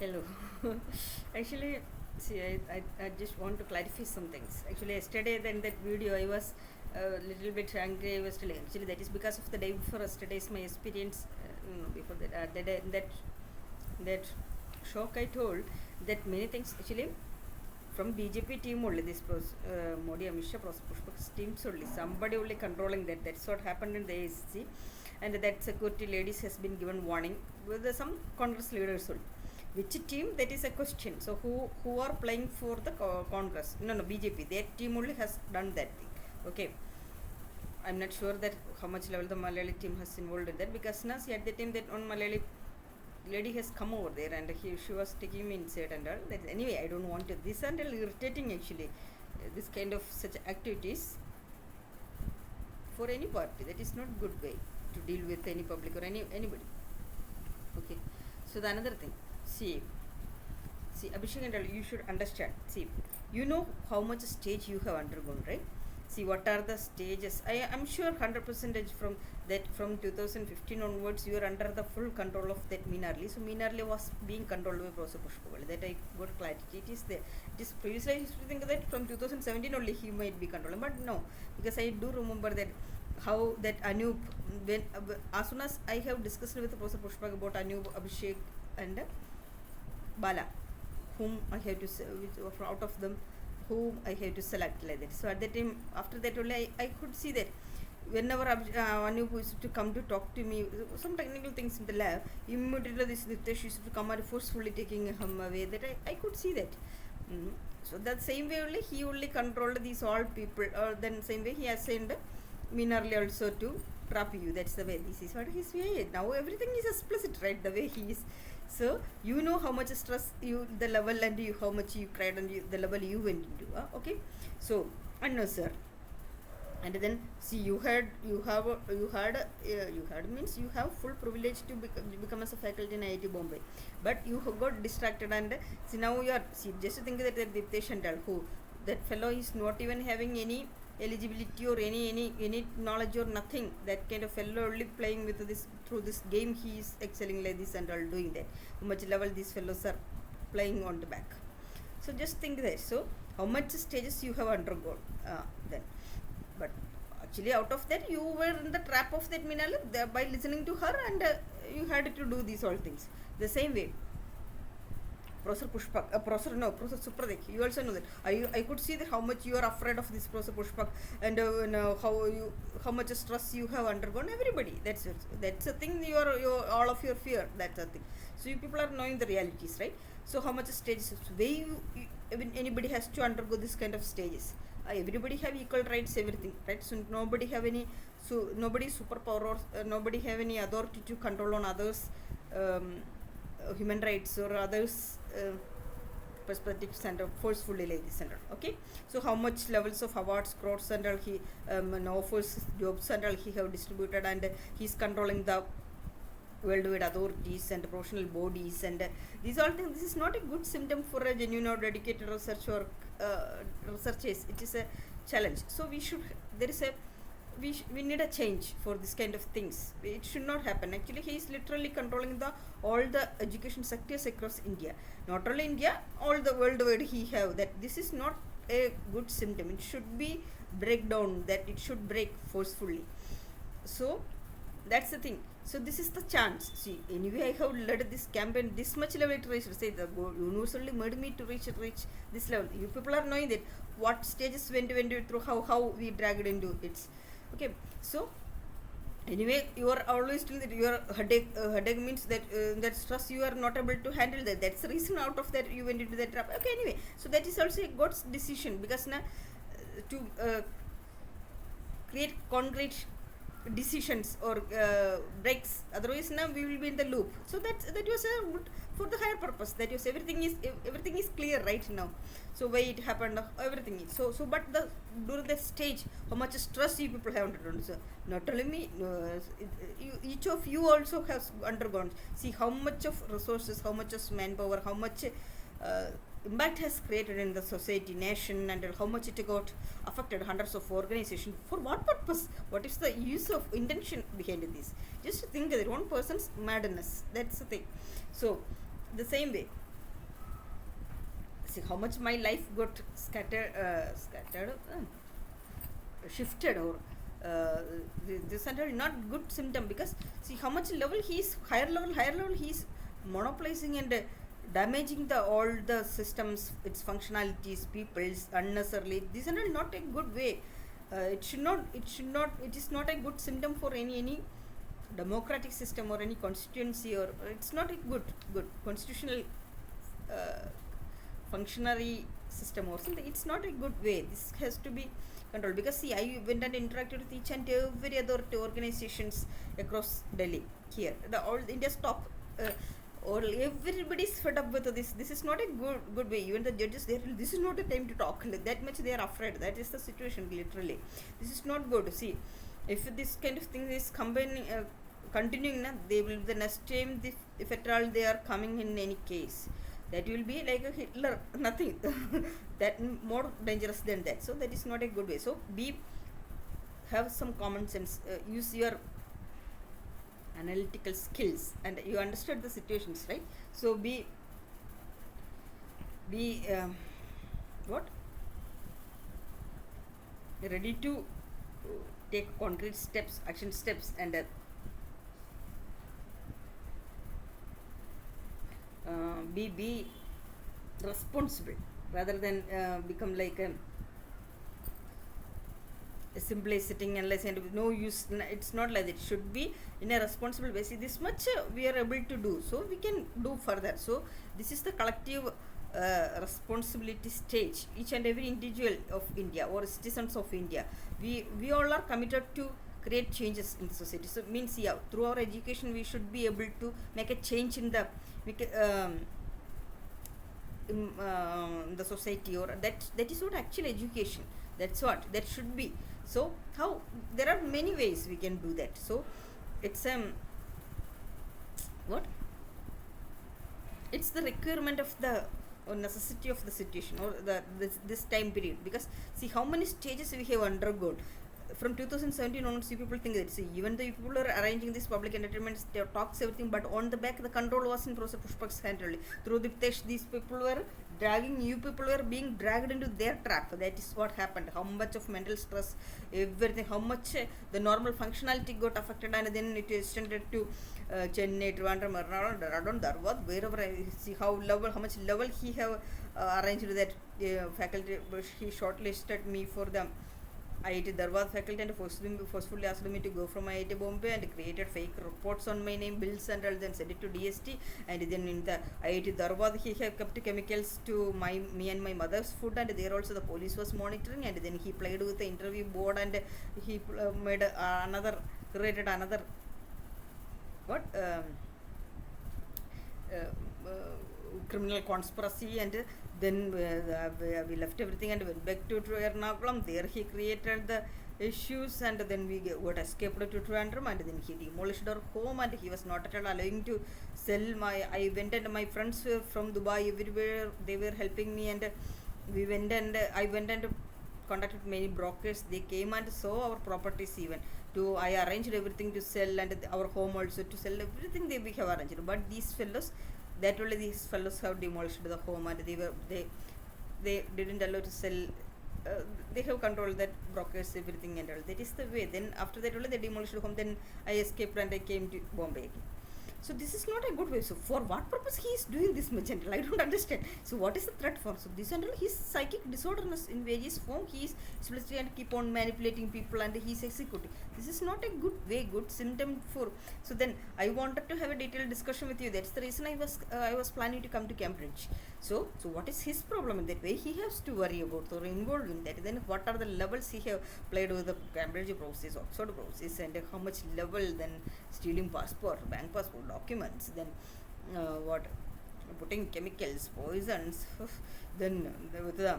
Hello. Actually, see, I just want to clarify some things. Actually, yesterday, then that video, I was a little bit angry. I was telling. Actually, that is because of the day before yesterday's my experience. Before that, that shock I told that many things actually from BJP team only this Modi Amisha Pushpak's teams only somebody only controlling that. That's what happened in the ASC, and that security ladies has been given warning with some Congress leaders only. Which team, that is a question. So who are playing for the Congress? No, BJP. Their team only has done that thing. Okay, I'm not sure that how much level the Malayali team has involved in that, because now see, at the time that one Malayali lady has come over there and she was taking me inside and all that. Anyway, I don't want to. This and all irritating actually. This kind of such activities for any party, that is not good way to deal with any public or anybody. Okay, so the another thing. See, Abhishek and all, you should understand. See, you know how much stage you have undergone, right? See, what are the stages? I am sure 100% from that, from 2015 onwards, you are under the full control of that Minarli. So Minarli was being controlled by Professor Pushpakal. That I got clarity. It is there. It is previously I used to think that from 2017 only he might be controlled, but no, because I do remember that how that Anup, when as soon as I have discussed with Professor Pushpak about Anup, Abhishek and Bala, whom I have to out of them, whom I have to select like that. So at that time, after that only I could see that whenever Anup used to come to talk to me, some technical things in the lab, immediately this Nitesh used to come and forcefully taking him away. That I could see that. So that same way only he only controlled these all people. Then same way he assigned Minarli also to trap you. That's the way. This is what his way. Now everything is explicit, right? The way he is. So you know how much stress you, the level, and you how much you cried, and the level you went into. Okay. So I know, sir. And then see, you had means you have full privilege to become as a faculty in IIT Bombay, but you got distracted, and see now you are, see, just think that Diptesh and who that fellow is not even having any eligibility or any knowledge or nothing. That kind of fellow only playing with this through this game. He is excelling like this and all doing that. How much level these fellows are playing on the back. So just think that. So how much stages you have undergone then. But actually out of that you were in the trap of that Minali by listening to her, and you had to do these all things. The same way Professor Pushpak, Professor Supriya, you also know that. I could see that how much you are afraid of this Professor Pushpak, and how much stress you have undergone. Everybody, that's a thing. You all of your fear. That's a thing. So you people are knowing the realities, right? So how much stages? Way anybody has to undergo this kind of stages. Everybody have equal rights, everything, right? So nobody have any, so nobody superpower or nobody have any authority to control on others. Human rights or others perspectives and forcefully like this and all. Okay, so how much levels of awards, crores and all he offers, jobs and all he have distributed, and he's controlling the worldwide authorities and professional bodies, and these all things. This is not a good symptom for a genuine or dedicated research or researchers. It is a challenge. So we need a change for this kind of things. It should not happen. Actually, he is literally controlling all the education sectors across India. Not only India, all the worldwide he have that. This is not a good symptom. It should be break down. That it should break forcefully. So that's the thing. So this is the chance. See, anyway, I have led this campaign this much level to reach. Say the universe only made me to reach this level. You people are knowing that what stages went through, how we dragged into it. Okay, so anyway, you are always telling that your headache means that that stress you are not able to handle that. That's the reason out of that you went into that trap. Okay, anyway, so that is also a God's decision, because now to create concrete decisions or breaks, otherwise now we will be in the loop. So that was a good for the higher purpose. That was everything is clear right now. So why it happened, everything is so but during the stage how much stress you people have undergone. So not only me, each of you also has undergone. See how much of resources, how much of manpower, how much impact has created in the society, nation, and how much it got affected hundreds of organizations. For what purpose? What is the use of intention behind this? Just think that one person's madness. That's the thing. So the same way, see how much my life got shifted, or this are not good symptom, because see how much level he's higher level he's monopolizing and damaging the all the systems, its functionalities, peoples unnecessarily. This is not a good way. It is not a good symptom for any democratic system or any constituency, or it's not a good constitutional functionary system or something. It's not a good way. This has to be controlled, because see, I went and interacted with each and every other organizations across Delhi here, the all India's top everybody is fed up with this. This is not a good way. Even the judges, this is not a time to talk. That much they are afraid. That is the situation literally. This is not good. See, if this kind of thing is continuing, they will the next time, if at all they are coming in any case, that will be like a Hitler, nothing that more dangerous than that. So that is not a good way. So have some common sense, use your analytical skills, and you understood the situations, right? So be what ready to take concrete steps, action steps, and be responsible, rather than become like simply sitting and listening, no use. It's not like that. It should be in a responsible way. See, this much we are able to do, so we can do further. So this is the collective responsibility stage. Each and every individual of India or citizens of India, we all are committed to create changes in the society. So means, yeah, through our education we should be able to make a change in the society, or that is what actual education, that's what that should be. So how there are many ways we can do that. So it's it's the requirement of the necessity of the situation, or this time period, because see how many stages we have undergone from 2017 onwards. You people think that, see, even the people are arranging this public entertainment talks, everything, but on the back the control was in Professor Pushpak's hand only. Through Diptesh, these people were dragging, you people were being dragged into their trap. That is what happened. How much of mental stress, everything, how much the normal functionality got affected, and then it extended to Chennai, Trivandrum, Ernakulam, Dharwad, wherever I see how much level he have arranged that faculty. He shortlisted me for the IIT Dharwad faculty and forcefully asked me to go from IIT Bombay, and created fake reports on my name, bills, and all, then sent it to DST. And then in the IIT Dharwad, he have kept chemicals to me and my mother's food, and there also the police was monitoring. And then he played with the interview board, and he made created another criminal conspiracy, and then we left everything and went back to Ernakulam. There he created the issues, and then we got escaped to Trivandrum, and then he demolished our home, and he was not at all allowing to sell I went, and my friends were from Dubai, everywhere they were helping me, and I went and contacted many brokers. They came and saw our properties, even to I arranged everything to sell, and our home also to sell, everything we have arranged. But these fellows have demolished the home, and they didn't allow to sell. They have controlled that brokers, everything and all. That is the way. Then after that only they demolished the home. Then I escaped and I came to Bombay again. So this is not a good way. So for what purpose he is doing this much? I don't understand. So what is the threat for? So this and all, his psychic disorderness in various form. He is spiritually and keep on manipulating people, and he is executing. This is not a good way, good symptom for. So then I wanted to have a detailed discussion with you. That's the reason I was planning to come to Cambridge. So what is his problem in that way? He has to worry about or involved in that. Then what are the levels he have played with the Cambridge process, Oxford process, and how much level then stealing passport, bank passport, documents, then putting chemicals, poisons, then with the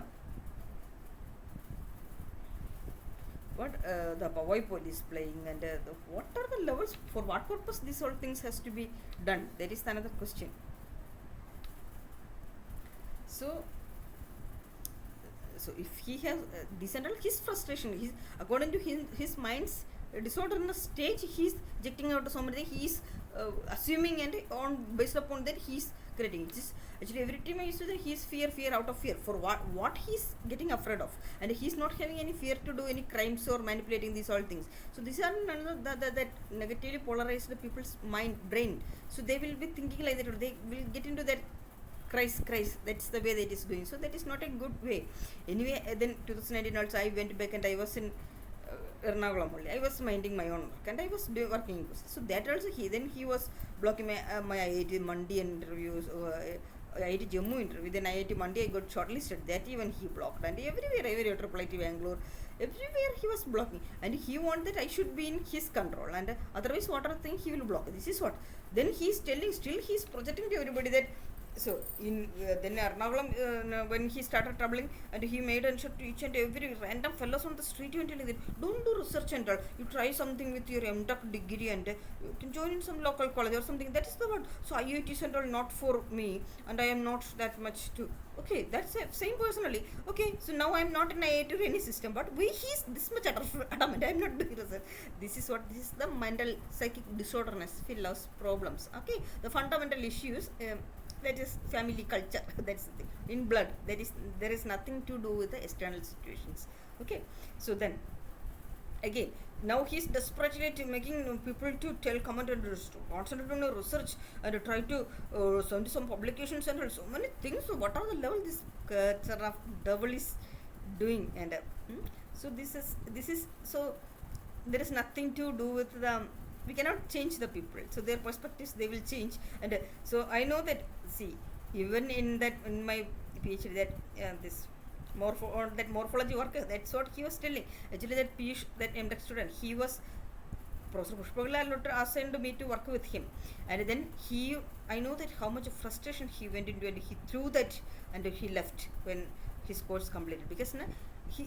the Pawai police playing, and what are the levels, for what purpose these all things has to be done? That is another question. So if he has descended his frustration, according to his mind's disorderness stage, he is ejecting out so many. He is assuming, and based upon that he is creating. Which is actually every time I used to say he is fear out of fear. For what he's getting afraid of, and he's not having any fear to do any crimes or manipulating these all things. So these are that negatively polarized people's brain. So they will be thinking like that, or they will get into that Christ, that's the way that it is going. So that is not a good way. Anyway, then 2019 also I went back and I was in Ernakulam only. I was minding my own work and I was working. So that also he was blocking my IIT Mandi interviews, IIT Jammu interview. Then IIT Mandi I got shortlisted. That even he blocked. And everywhere Triple IT Bangalore, everywhere he was blocking. And he wanted that I should be in his control. And otherwise whatever thing he will block. This is what. Then he is telling, still he is projecting to everybody that. So in then Ernakulam, when he started troubling, and he made answer to each and every random fellows on the street, you tell that don't do research and all. You try something with your MTech degree and you can join in some local college or something. That is the word. So IITs and all not for me, and I am not that much to. Okay, that's it. Same personally. Okay, so now I am not in IIT or any system, but he's this much adamant. I am not doing research. This is the mental psychic disorderness, loves problems. Okay, the fundamental issues. That is family culture. That's the thing. In blood, there is nothing to do with the external situations. Okay, so then again, now he's desperately making people to comment and concentrate on research and try to send some publications and so many things. So what are the level this devil is doing? And so this is so there is nothing to do with the. We cannot change the people, so their perspectives they will change. And so I know that, see, even in my PhD, that this morphology work, that's what he was telling. Actually, that Piyush, that MTech student, he was Professor Pushpagala assigned me to work with him, and then I know that how much frustration he went into, and he threw that and he left when his course completed, because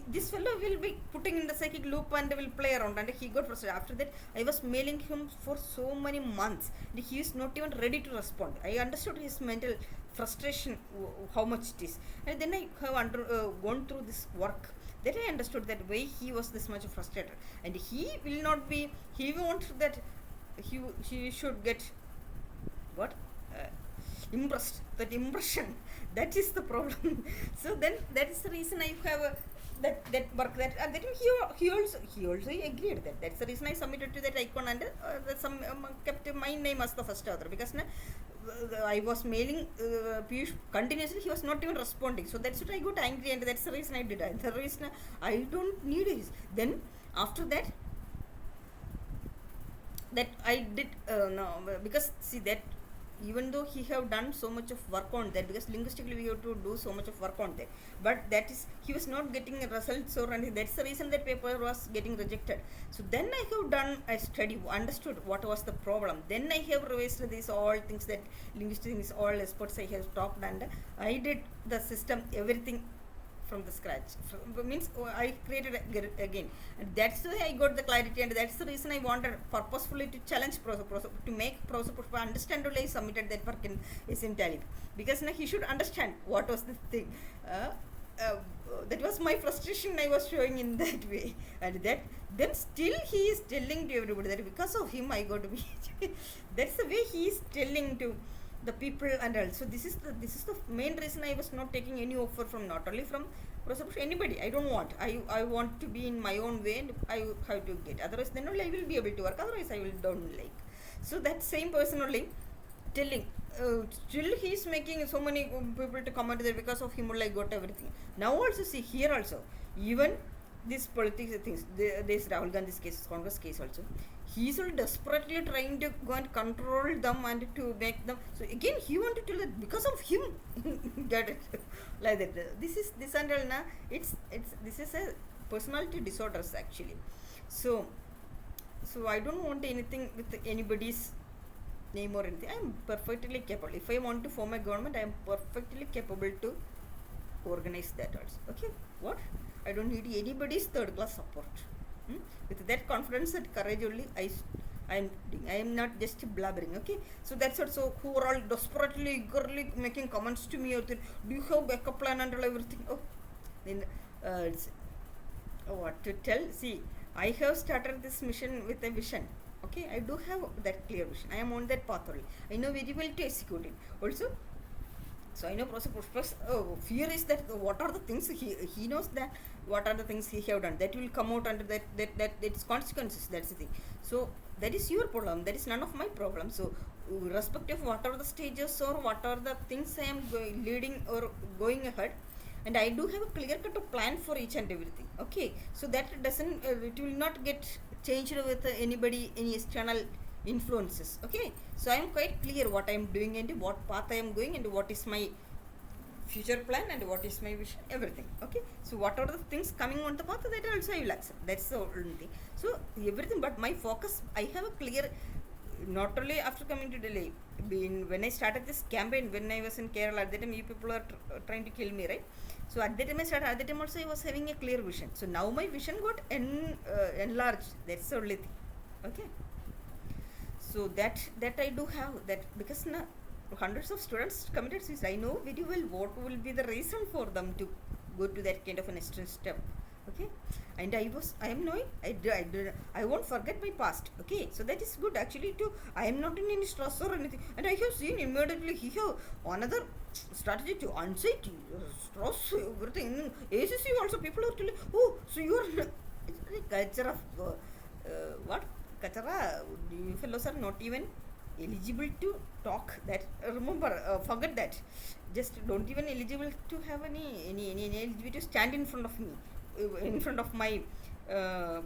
this fellow will be putting in the psychic loop and will play around, and he got frustrated. After that, I was mailing him for so many months, and he is not even ready to respond. I understood his mental frustration, how much it is, and then I have gone through this work. Then I understood that why he was this much frustrated, and he will not be. He wants that he should get what impressed. That impression, that is the problem. So then that is the reason I have. That work that and then he also agreed that that's the reason I submitted to that icon, and kept my name as the first author, because I was mailing Piyush continuously. He was not even responding, so that's what I got angry, and that's the reason I did it. The reason I don't need his. Then after that I did no, because see that even though he have done so much of work on that, because linguistically we have to do so much of work on that, but that is he was not getting results, or and that's the reason that paper was getting rejected. So then I have done a study, understood what was the problem. Then I have revised these all things, that linguistic things, all experts I have talked, and I did the system everything from the scratch. Means I created again, and that's why I got the clarity, and that's the reason I wanted purposefully to challenge to make Professor Pushpa understand. Only I submitted that work in SM Talib, because he should understand what was the thing. That was my frustration I was showing in that way, and that then still he is telling to everybody that because of him I got to be. That's the way he is telling to the people, and also this is the main reason I was not taking any offer from, not only from Professor Pushpa, anybody. I don't want. I want to be in my own way, and I have to get. Otherwise, then only I will be able to work. Otherwise, I will don't like. So that same person only telling. Still he is making so many people to comment there, because of him only I got everything. Now also see here also, even this politics things, this Rahul Gandhi's case, Congress case also, he is all desperately trying to go and control them and to make them. So again he wanted to let, because of him get it like that. This and all na, it's this is a personality disorders actually. So I don't want anything with anybody's name or anything. I am perfectly capable. If I want to form a government, I am perfectly capable to organize that also. Okay, what? I don't need anybody's third class support. With that confidence and courage only, I am not just blabbering. Okay, so that's also who are all desperately, eagerly making comments to me. Do you have backup plan and everything? Oh, then it's what to tell. See, I have started this mission with a vision. Okay, I do have that clear vision. I am on that path only. I know very well to execute it. Also, So I know Professor Pushpa's fear is that what are the things he knows that what are the things he have done that will come out under that its consequences. That's the thing. So that is your problem. That is none of my problem. So irrespective of what are the stages or what are the things I am leading or going ahead, and I do have a clear cut plan for each and everything. Okay, so that doesn't it will not get changed with anybody, any external influences. Okay, so I am quite clear what I am doing and what path I am going and what is my future plan and what is my vision, everything. Okay, so what are the things coming on the path, that also I will accept. That's the only thing. So everything, but my focus, I have a clear, not only after coming to Delhi, when I started this campaign, when I was in Kerala, at that time you people are trying to kill me, right? So at that time I started, at that time also I was having a clear vision. So now my vision got enlarged. That's the only thing. Okay, so that I do have that, because now hundreds of students committed suicide. I know very well what will be the reason for them to go to that kind of an extreme step. Okay, and I am knowing, I won't forget my past. Okay, so that is good actually too. I am not in any stress or anything, and I have seen immediately he have another strategy to anxiety, stress, everything. ACC also people are telling, oh, so you are culture of what Kachara, you fellows are not even eligible to talk. That remember, forget that. Just don't even eligible to have any eligibility to stand in front of me, in front of my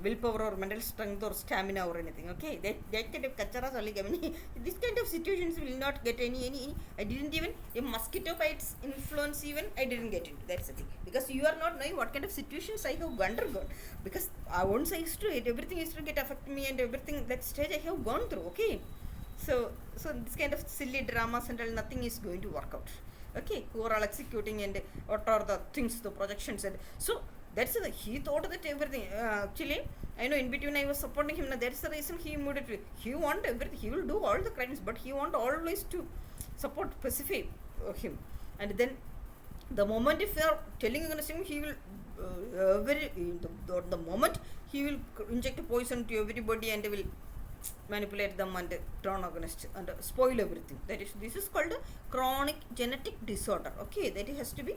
willpower or mental strength or stamina or anything. Okay, that kind of kacharas only given. This kind of situations will not get any. I didn't even a mosquito bites influence even I didn't get into. That's the thing, because you are not knowing what kind of situations I have undergone. Because once I used to it, everything used to get affect me and everything, that stage I have gone through. Okay, so this kind of silly dramas and all, nothing is going to work out. Okay, who are all executing and what are the things, the projections, and so that's the, he thought that everything actually I know in between I was supporting him. Now that's the reason he immediately, he want everything, he will do all the crimes, but he want always to support specify him. And then the moment if you are telling against him, he will the moment he will inject poison to everybody and will manipulate them and turn against and spoil everything. This is called a chronic genetic disorder. Okay, that has to be.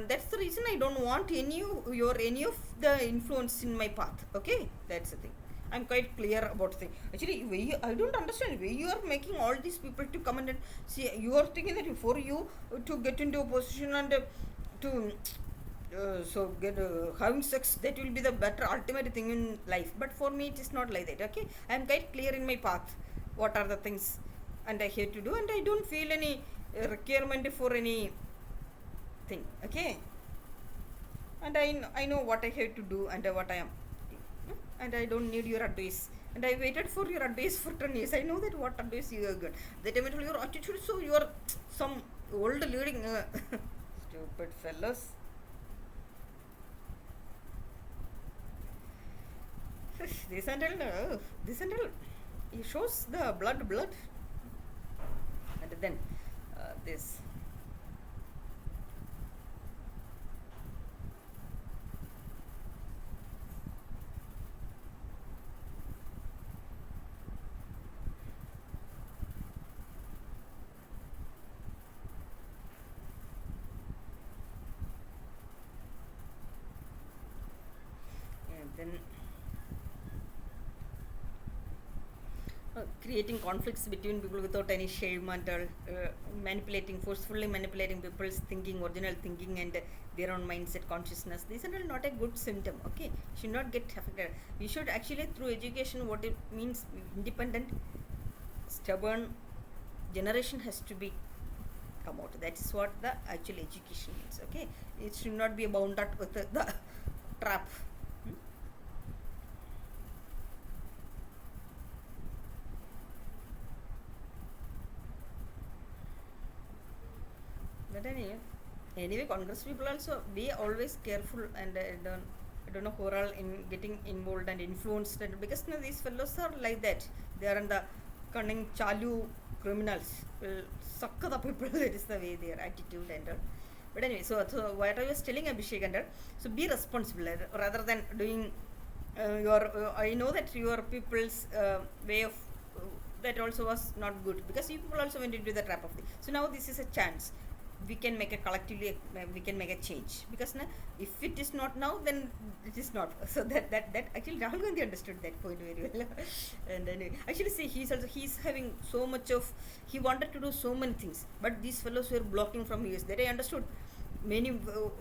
That's the reason I don't want any of the influence in my path. Okay, that's the thing. I'm quite clear about the thing. Actually, I don't understand why you are making all these people to come and see. You are thinking that for you to get into a position and to having sex, that will be the better ultimate thing in life. But for me, it is not like that. Okay, I am quite clear in my path. What are the things, and I have to do, and I don't feel any requirement for any thing. Okay, and I know what I have to do and what I am, and I don't need your advice. And I waited for your advice for 10 years. I know that what advice you have got. That time your attitude, so you are some old leading stupid fellows. This and all, it shows the blood, and then this. And then creating conflicts between people without any shame and forcefully manipulating people's thinking, original thinking, and their own mindset, consciousness. These are not a good symptom. Okay, should not get affected. We should actually, through education, what it means, independent, stubborn generation has to be come out. That is what the actual education means. Okay, it should not be bound up with the trap. But anyway, Congress people also be always careful, and I don't know who are all in getting involved and influenced, and because these fellows are like that. They are in the cunning chalu criminals, will suck the people. That is the way their attitude and all. But anyway, so what I was telling Abhishek and all, so be responsible rather than doing I know that your people's way of that also was not good, because you people also went into the trap of the. So now this is a chance. we can make a collectively, we can make a change, because if it is not now, then it is not. So that actually Rahul Gandhi understood that point very well. And anyway, actually see, he's having so much of, he wanted to do so many things, but these fellows were blocking from years. That I understood many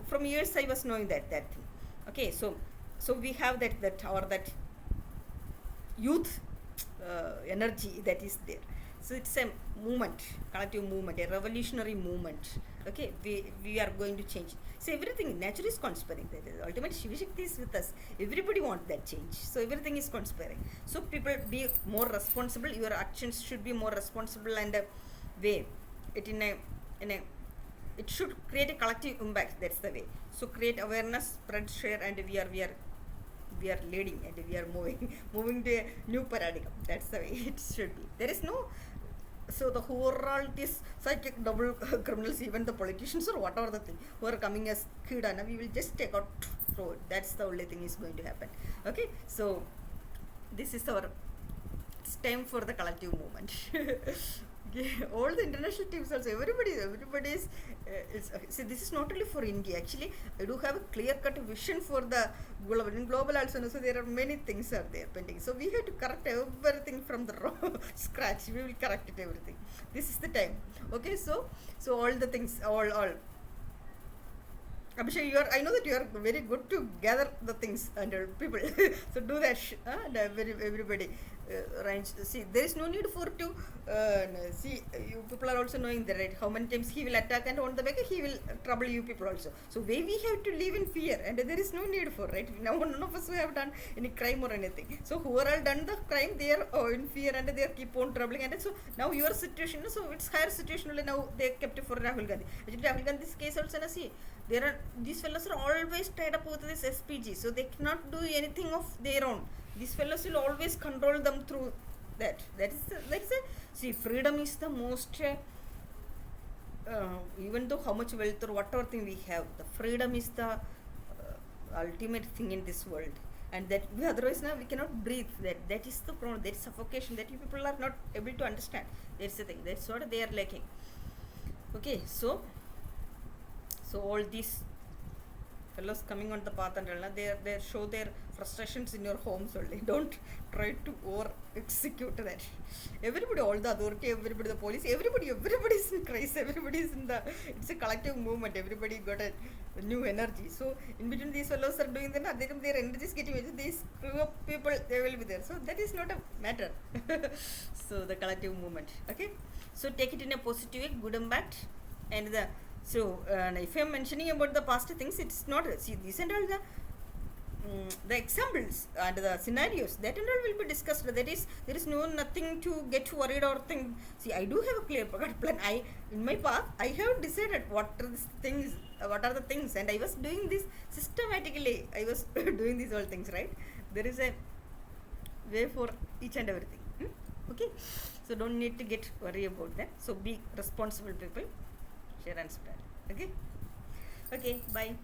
from years. I was knowing that thing. Okay, so we have that youth energy that is there. So it's a movement, collective movement, a revolutionary movement. Okay, we are going to change. So everything, nature is conspiring. The ultimate Shiva Shakti is with us. Everybody wants that change. So everything is conspiring. So people, be more responsible. Your actions should be more responsible, and way it in a it should create a collective impact. That's the way. So create awareness, spread, share, and we are leading, and we are moving to a new paradigm. That's the way it should be. There is no, so the overall is psychic double criminals, even the politicians or whatever the thing who are coming as Kidana, we will just take out through it. That's the only thing is going to happen. Okay, so this is it's time for the collective movement. All the international teams also, everybody is see, this is not only for India. Actually, I do have a clear-cut vision for the global. In global also, so there are many things are there pending. So we have to correct everything from the scratch. We will correct it everything. This is the time. Okay, so all the things, all. Abhishek, I know that you are very good to gather the things under people. So do that, and everybody. See, there is no need for to see, you people are also knowing that, right? How many times he will attack, and on the back he will trouble you people also. So we have to live in fear, and there is no need for, right? Now none of us who have done any crime or anything. So who are all done the crime, they are in fear, and they are keep on troubling. And so now your situation, so it's higher situation only now they kept it for Rahul Gandhi. Actually, Rahul Gandhi's case also, see, these fellows are always tied up with this SPG, so they cannot do anything of their own. These fellows will always control them through that. See, freedom is the most, even though how much wealth or whatever thing we have, the freedom is the ultimate thing in this world. And that otherwise now we cannot breathe. That is the problem. That is suffocation that you people are not able to understand. That's the thing. That's what they are lacking. Okay, so all these fellows coming on the path, and they show their frustrations in your homes only. Don't try to over execute that. Everybody, all the authority, everybody, the police, everybody is in crisis. Everybody is in the, it's a collective movement. Everybody got a new energy. So in between these fellows are doing that, their energy is getting, these screw up people, they will be there. So that is not a matter. So the collective movement. Okay, so take it in a positive way, good and bad. And so if I am mentioning about the past things, it's not, see, these and all the examples and the scenarios, that and all will be discussed. That is, there is nothing to get worried or think. See, I do have a clear plan. In my path, I have decided what are the things, and I was doing this systematically. I was doing these all things, right? There is a way for each and everything. Okay, so don't need to get worried about that. So be responsible people. Share and spread. Okay, bye.